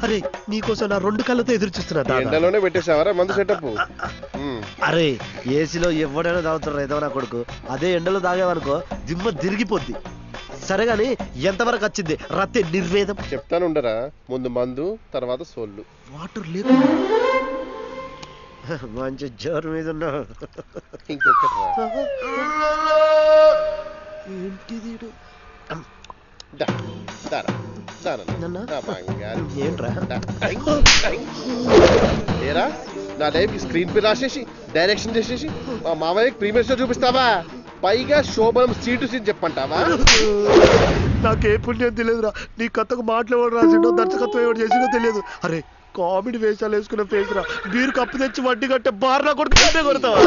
అరే నీకోసం నా 2 కళ్ళతో ఎదురు చూస్తున్నా. ఎండలోనే పెట్టేసావరా మందు సెటప్? అరే ఏసీలో ఎవడైనా తాగుతారు ఏదో నా కొడుకు. అదే ఎండలో తాగేవనుకో దిమ్మ తిరిగిపోద్ది. సరే గాని ఎంతవరకు వచ్చింది రత్తే నిర్వేదం? చెప్తాను ఉండరా, ముందు మందు తర్వాత సోళ్ళు. వాటర్ లేకుండా మంచి జోరు మీద ఉన్నా. ఇంకొకటి ఏంటిది? ఏంట్రా ఏరా నా లైఫ్ స్క్రీన్ పే రాసేసి డైరెక్షన్ చేసేసి మా మామయ్యకి ప్రీమియర్ షో చూపిస్తావా? పైగా శోభనం సీటు సీన్ చెప్పంటావా? నాకే పుణ్యం తెలియదురా. నీ కథకు మాటలు ఎవరు రాసిండో దర్శకత్వం ఎవరు చేసిండో తెలియదు. అరే కామెడీ వేషాలు వేసుకున్న ఫేస్ రా. బీరు కప్పు తెచ్చి వడ్డీ కట్టే బార్లా కొడుకు కొడతావా?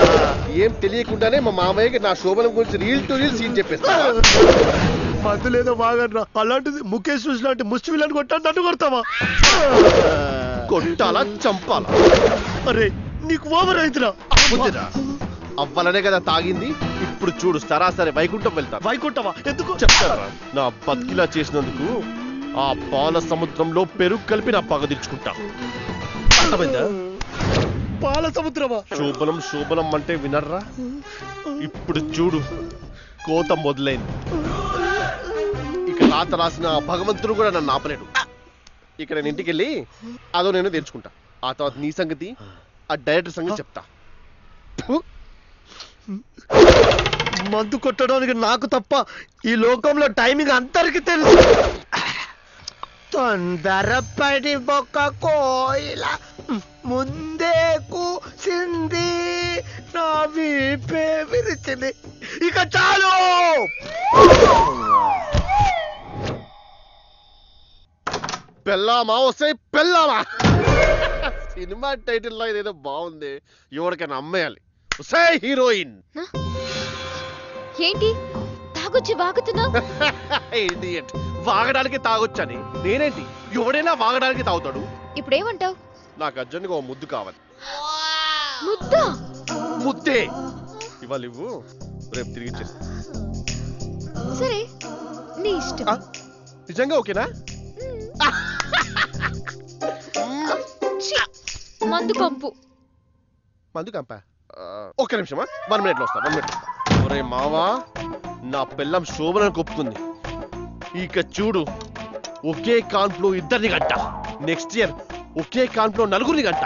ఏం తెలియకుండానే మా మామయ్యకి నా శోభనం గురించి రీల్ టు రీల్ సీన్ చెప్పేస్తా. మందు లేదో బాగనరా. అలాంటిది ముఖేష్ చూసి లాంటి ముష్టి విలన్ కొట్టాను నన్ను కొడతావా? కొట్టాలా చంపాలా? అరే నీకు ఓవర్ అయితురా. అవ్వాలనే కదా తాగింది. ఇప్పుడు చూడు సరాసరి వైకుంఠం వెళ్తా. వైకుంఠమా? ఎందుకు చెప్తారా? నా బతికిలా చేసినందుకు ఆ పాల సముద్రంలో పెరుగు కలిపి నా పగ తీర్చుకుంటా. అర్థమైందా? పాల సముద్రమా? శోభనం శోభనం అంటే వినర్రా? ఇప్పుడు చూడు కోత మొదలైంది. ఇక రాత రాసిన భగవంతుడు కూడా నన్ను ఆపలేడు. ఇక నేను ఇంటికి వెళ్ళి అదో నేను తెచ్చుకుంటా. ఆ తర్వాత నీ సంగతి ఆ డైరెక్టర్ సంగతి చెప్తా. మందు కొట్టడానికి నాకు తప్ప ఈ లోకంలో టైమింగ్ అందరికి తెలుసు. తొందరపడి బొక్క కోయిల ముందే కూసింది, నా వీపే విరిచింది. ఇక చాలు. పెళ్ళామా వస్తే పెళ్ళామా? సినిమా టైటిల్ లో ఇదేదో బాగుంది, ఎవరికైనా అమ్మేయాలి. వస్తే హీరోయిన్. ఏంటి తాగొచ్చి వాగుతున్నావు? ఇడియట్. వాగడానికి తాగొచ్చని నేనేంటి? ఎవడైనా వాగడానికి తాగుతాడు. ఇప్పుడేమంటావు? నాకు అర్జెంట్గా ఓ ముద్దు కావాలి. ముద్దా? ముద్దే ఇవాళ ఇవ్వు, రేపు తిరిగి ఇచ్చేస్తా. సరే నీ ఇష్టం. నిజంగా ఓకేనా? మందు కంపు. మందు కంప? ఒక్క నిమిషమా, 1 minute లో వస్తా. 1 minute. ఒరే మావా, నా పిల్లం శోభనని కొప్పుకుంది. ఇక చూడు ఒకే కాన్పులో 2 గంట. నెక్స్ట్ ఇయర్ ఒకే కాన్పులో 4 గంట.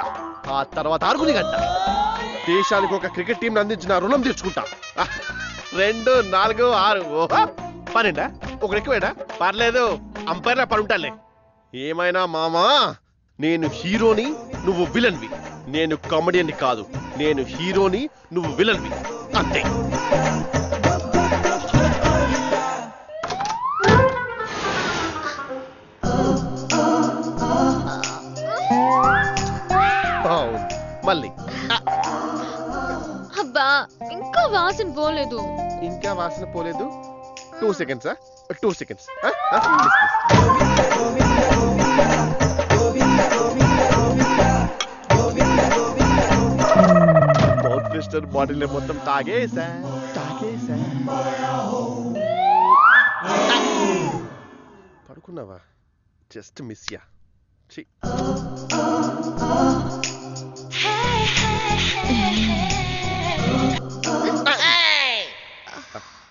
ఆ తర్వాత 6 గంట. దేశానికి ఒక క్రికెట్ టీం అందించిన రుణం తీర్చుకుంటా. 2, 4, 6 12. ఒకటి ఎక్కువేనా? పర్లేదు, అంపైర్లా పడుంటాలే. ఏమైనా మామా, నేను హీరోని, నువ్వు విలన్వి. నేను కామెడియన్ని కాదు, నేను హీరోని, నువ్వు విలన్వి. అంతే. మళ్ళీ అబ్బా ఇంకా వాసన పోలేదు. ఇంకా వాసన పోలేదు? 2 seconds. 2 seconds. Mouth twister bottle మొత్తం తాగేసా. పడుకున్నావా? Just miss ya.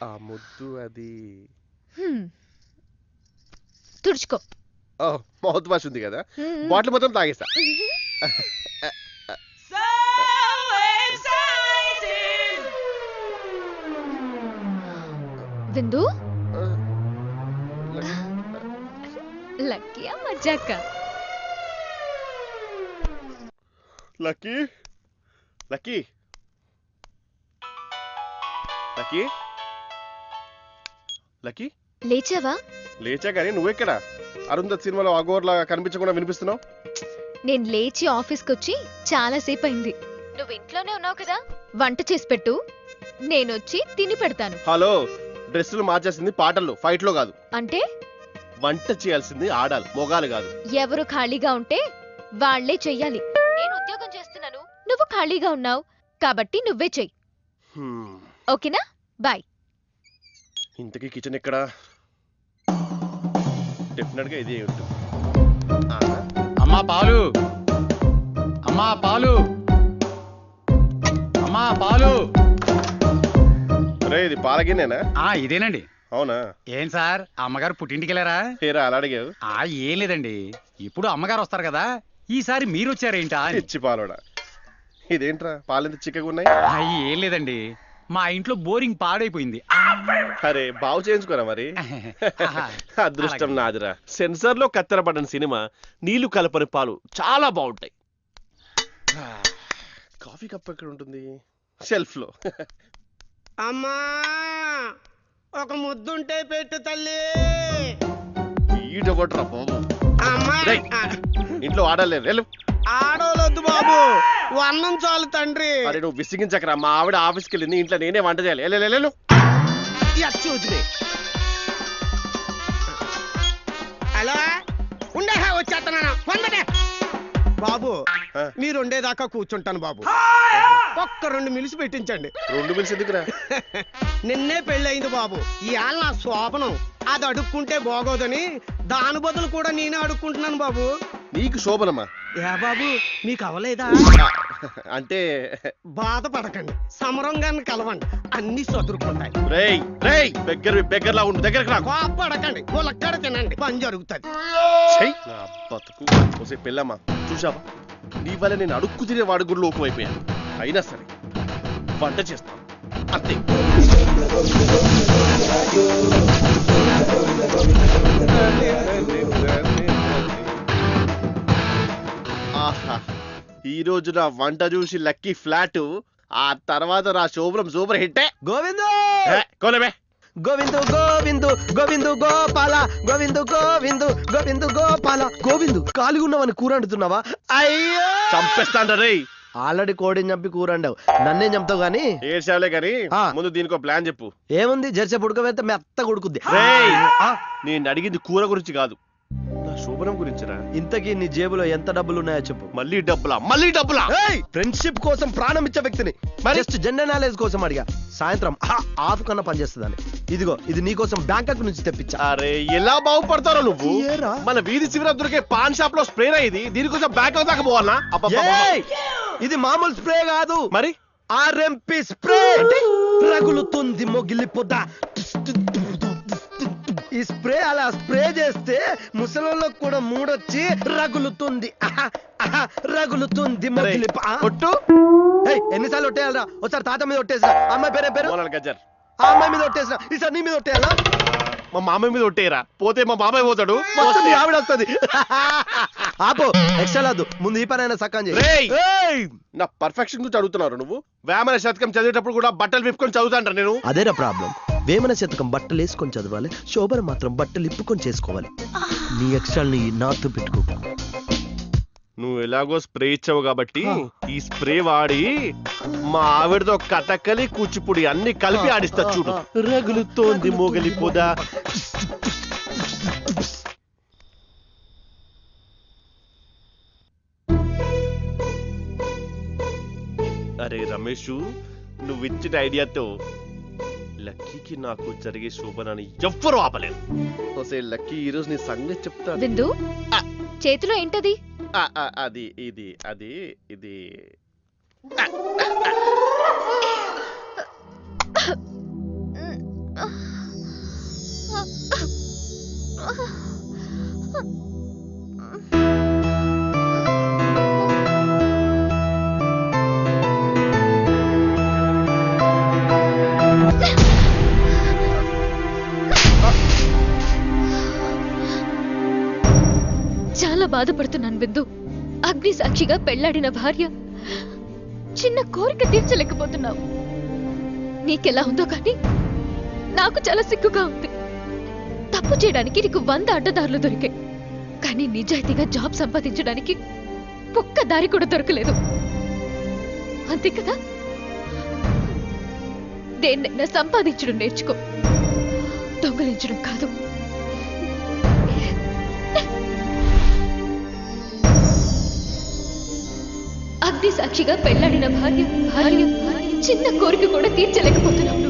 ఆ ముద్దు అది తుడుచుకో. మౌత్ వాష్ ఉంది కదా, బాటిల్ మొత్తం తాగేసా. విందు లక్కీయా మజాక? లక్కీ లక్కీ లక్కీ లక్కీ లేచావా? లేచా కానీ నువ్వెక్కడ? అరుంధత్ సినిమాలో అగోర్లాగా కనిపించకుండా వినిపిస్తున్నావు. నేను లేచి ఆఫీస్కి వచ్చి చాలా సేపు అయింది. నువ్వు ఇంట్లోనే ఉన్నావు కదా, వంట చేసి పెట్టు, నేనొచ్చి తిని పెడతాను. హలో, డ్రెస్సులు మార్చేసింది పాటల్లో, ఫైట్ లో కాదు. అంటే వంట చేయాల్సింది ఆడాలి, మొగాలు కాదు. ఎవరు ఖాళీగా ఉంటే వాళ్లే చెయ్యాలి. నేను ఉద్యోగం చేస్తున్నాను, నువ్వు ఖాళీగా ఉన్నావు కాబట్టి నువ్వే చెయ్యి. ఓకేనా? బాయ్. ఇంతకీ కిచెన్ ఎక్కడా? డెఫినెట్ గా ఇదే ఉంటుంది. అమ్మా పాలు, అమ్మా పాలు, అమ్మా పాలు. రే ఇది పాలగిన్నేనా? ఇదేనండి. అవునా? ఏం సార్ అమ్మగారు పుట్టింటికి వెళ్ళారా? ఏరా అలా అడిగావు? ఏం లేదండి, ఇప్పుడు అమ్మగారు వస్తారు కదా, ఈసారి మీరు వచ్చారేంటా అని. ఇచ్చి పాలోడా. ఇదేంట్రా పాలెంత చిక్కగా ఉన్నాయి? ఏం లేదండి, మా ఇంట్లో బోరింగ్ పాడైపోయింది. అరే బాగు చేయించుకోరా మరి. అదృష్టం నాదిరా. సెన్సార్ లో కత్తెరపడిన సినిమా నీళ్లు కలపని పాలు చాలా బాగుంటాయి. కాఫీ కప్ ఎక్కడ ఉంటుంది? షెల్ఫ్ లో. అమ్మా ఒక ముద్దుంటే పెట్టు తల్లి. ఈడొకట్రా బాబు. అమ్మా రేయ్, ఇంట్లో ఆడలేదు వెళ్ళు. ఆడోలొద్దు బాబు, వన్నం చాలు తండ్రి. అరే నువ్వు విసిగించకరా, మా ఆవిడ ఆఫీస్కి వెళ్ళింది, ఇంట్లో నేనే వంట చేయాలి. వెళ్ళు. హలో ఉండే వచ్చేస్తున్నాను బాబు. ఆ. మీరు ఉండేదాకా కూర్చుంటాను బాబు. ఒక్క 2 మిలిసి పెట్టించండి. 2 మినిట్స్ ఎందుకురా? నిన్నే పెళ్ళయింది బాబు, ఇవాళ నా శోభనం. అది అడుక్కుంటే బాగోదని దాని బదులు కూడా నేనే అడుక్కుంటున్నాను బాబు. నీకు శోభనమ్మా? ఏ బాబు మీకు అవలేదా? అంటే బాధపడకండి, సమరంగాన్ని కలవండి, అన్ని చదురుకుంటాయి. రేయ్ రేయ్ బెగ్గర్లా ఉండు, దగ్గరకు రా. కోపడకండి, ములక్కడ తినండి, పని జరుగుతుంది. చెయ్ నా బతుకు. ఒసే పెళ్ళమ్మా చూసావా, నీ వల్ల నేను అడుక్కు తినే వాడు కూడా లోపం అయిపోయాను. అయినా సరే వంట చేస్తాను అంతే. ఆహా, ఈ రోజు నా వంట చూసి లక్కీ ఫ్లాట్, ఆ తర్వాత నా శోభనం సూపర్ హిట్టే. గోవిందు కోలేబే. గోవిందు గోవిందు గోవిందు గోపాల గోవిందు గోవిందు గోవిందు గోపాల. గోవిందు ఖాళీగా ఉన్నావని కూర వండుతున్నావా? అయ్యో చంపేస్తాంట రే. ఆల్రెడీ కోడిని చంపి కూర వండావు, నన్నేం చంపుతావు గానీ. ఏడ్చావులే గాని ఆ. ముందు దీనికో ప్లాన్ చెప్పు. ఏముంది, జెర్సీ పుడకవేస్తే మెత్త కొడుకుద్ది. రేయ్, ఆ, నేను అడిగింది కూర గురించి కాదు, నా శోభనం గురించిరా. ఇంతకీ నీ జేబులో ఎంత డబ్బులు ఉన్నాయో చెప్పు. మళ్ళీ డబ్బులా? ఫ్రెండ్షిప్ కోసం ప్రాణం ఇచ్చే వ్యక్తిని జస్ట్ జెండర్ నాలెడ్జ్ కోసం అడిగా. సాయంత్రం ఆఫ్ కన్నా పనిచేస్తుందని. ఇదిగో ఇది నీకోసం బ్యాంకాక్ నుంచి తెప్పించా. అరే ఎలా బాగుపడతారో నువ్వు. ఏరా? మన వీధి చివర దొరికే పాన్ షాప్ లో స్ప్రే ఇది, దీనికోసం బ్యాంక్ దాకా పోవాలా? ఏయ్! ఇది మామూలు స్ప్రే కాదు, మరి ఆర్ఎంపి స్ప్రే. రగులుతుంది మొగిలి పొద. ఈ స్ప్రే అలా స్ప్రే చేస్తే ముసలోళ్ళకు కూడా మూడొచ్చి రగులుతుంది. రగులుతుంది మొగిలి కొట్టు. ఎన్నిసార్లు ఒట్టేయాలరా? ఒకసారి తాత మీద ఒట్టేసిన, అమ్మాయి పేరు మోనాల్ గజ్జర్. ఆ అమ్మాయి మీద ఒట్టేసిన, ఈసారి నీ మీద ఒట్టేయాలా? మా మామయ్య మీద ఒట్టేయరా, పోతే మా బాబాయ్ పోతాడు. వస్తుంది, ఆవిడ వస్తుంది. ఆపో, ఎక్స్ట్రా లేదు, ముందు ఈ పనైనా సక్కం చేయి. రేయ్! ఏయ్! నా పర్ఫెక్షన్ గురించి అడుగుతున్నారు నువ్వు. వేమన శతకం చదివేటప్పుడు కూడా బట్టలు విప్పుకొని చదువుతాంట నేను. అదేనా ప్రాబ్లం? వేమన శతకం బట్టలు వేసుకొని చదవాలి, శోభన మాత్రం బట్టలు ఇప్పుకొని చేసుకోవాలి. నీ ఎక్స్ట్రాల్ని నాతో పెట్టుకో. నువ్వు ఎలాగో స్ప్రే ఇచ్చావు కాబట్టి ఈ స్ప్రే వాడి మా ఆవిడతో కథకలి కూచిపూడి అన్ని కలిపి ఆడిస్తా చూడు. రగులుతోంది మోగలి పొద. అరే రమేష్, నువ్వు ఇచ్చిన ఐడియాతో లక్కీకి నాకు జరిగే శోభనాన్ని ఎవ్వరూ ఆపలేరు. ఒసే లక్కీ, ఈ రోజు నీ సంగతి చెప్తా. బిందు, చేతిలో ఏంటది? అది ఇది అది ఇది చాలా బాధపడుతున్నాను బిందు. అగ్ని సాక్షిగా పెళ్లాడిన భార్య, చిన్న కోరిక తీర్చలేకపోతున్నావు. నీకెలా ఉందో కానీ నాకు చాలా సిగ్గుగా ఉంది. తప్పు చేయడానికి నీకు 100 అడ్డదారులు దొరికాయి, కానీ నిజాయితీగా జాబ్ సంపాదించడానికి ఒక్క దారి కూడా దొరకలేదు. అంతే కదా? దేన్నైనా సంపాదించడం నేర్చుకో, దొంగలించడం కాదు. అగ్ని సాక్షిగా పెళ్లాడిన భార్య, చిన్న కోరిక కూడా తీర్చలేకపోతున్నావు.